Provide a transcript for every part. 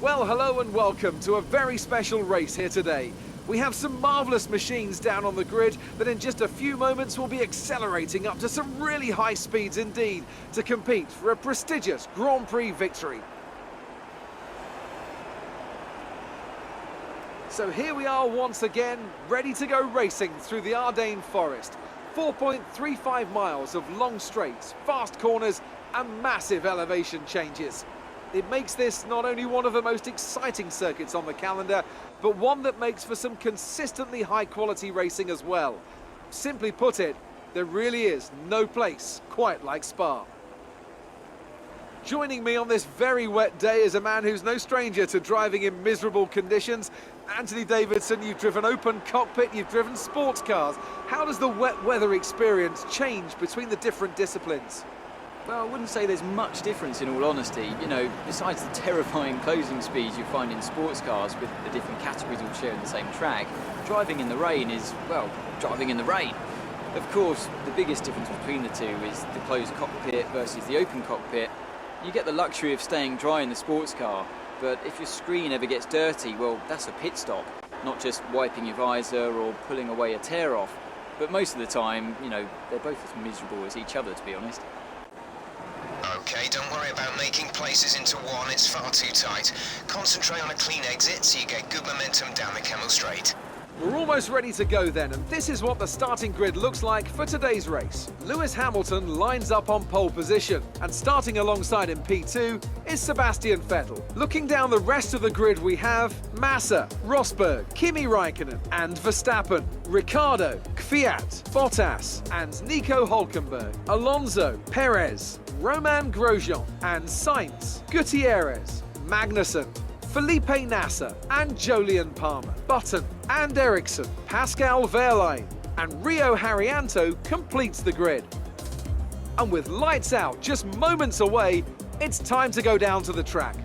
Well, hello and welcome to a very special race here today. We have some marvellous machines down on the grid that in just a few moments will be accelerating up to some really high speeds indeed to compete for a prestigious Grand Prix victory. So here we are once again, ready to go racing through the Ardennes forest. 4.35 miles of long straights, fast corners and massive elevation changes. It makes this not only one of the most exciting circuits on the calendar, but one that makes for some consistently high-quality racing as well. Simply put it, there really is no place quite like Spa. Joining me on this very wet day is a man who's no stranger to driving in miserable conditions. Anthony Davidson, you've driven open cockpit, you've driven sports cars. How does the wet weather experience change between the different disciplines? Well, I wouldn't say there's much difference in all honesty. You know, besides the terrifying closing speeds you find in sports cars with the different categories all sharing the same track, driving in the rain is, well, driving in the rain. Of course, the biggest difference between the two is the closed cockpit versus the open cockpit. You get the luxury of staying dry in the sports car, but if your screen ever gets dirty, well, that's a pit stop, not just wiping your visor or pulling away a tear off. But most of the time, you know, they're both as miserable as each other, to be honest. Okay, don't worry about making places into one, it's far too tight. Concentrate on a clean exit so you get good momentum down the Camel Straight. We're almost ready to go then, and this is what the starting grid looks like for today's race. Lewis Hamilton lines up on pole position, and starting alongside him P2 is Sebastian Vettel. Looking down the rest of the grid we have Massa, Rosberg, Kimi Räikkönen and Verstappen, Ricciardo, Kvyat, Bottas and Nico Hülkenberg, Alonso, Perez, Romain Grosjean and Sainz, Gutierrez, Magnussen, Felipe Nasser and Jolyon Palmer, Button and Ericsson, Pascal Wehrlein and Rio Haryanto completes the grid. And with lights out just moments away, it's time to go down to the track.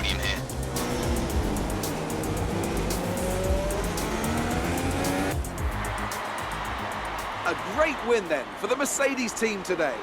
podium here. A great win then for the Mercedes team today.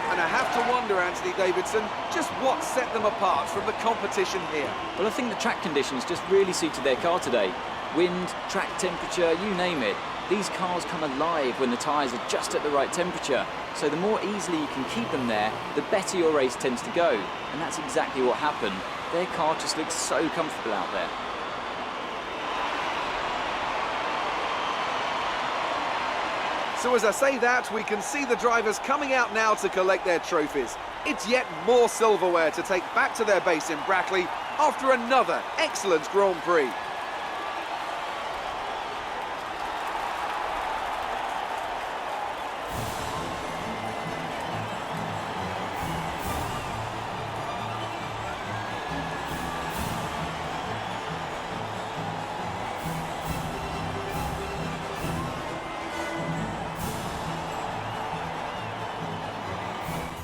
And I have to wonder, Anthony Davidson, just what set them apart from the competition here. Well, I think the track conditions just really suited their car today. Wind, track temperature, you name it. These cars come alive when the tyres are just at the right temperature. So the more easily you can keep them there, the better your race tends to go. And that's exactly what happened. Their car just looks so comfortable out there. So as I say that, we can see the drivers coming out now to collect their trophies. It's yet more silverware to take back to their base in Brackley after another excellent Grand Prix.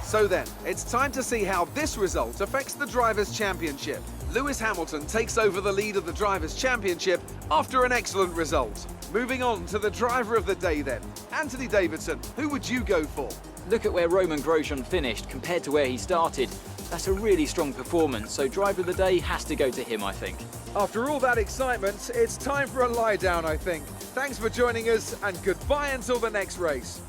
So then, it's time to see how this result affects the Drivers' Championship. Lewis Hamilton takes over the lead of the Drivers' Championship after an excellent result. Moving on to the driver of the day then. Anthony Davidson, who would you go for? Look at where Romain Grosjean finished compared to where he started. That's a really strong performance, so driver of the day has to go to him, I think. After all that excitement, it's time for a lie down, I think. Thanks for joining us, and goodbye until the next race.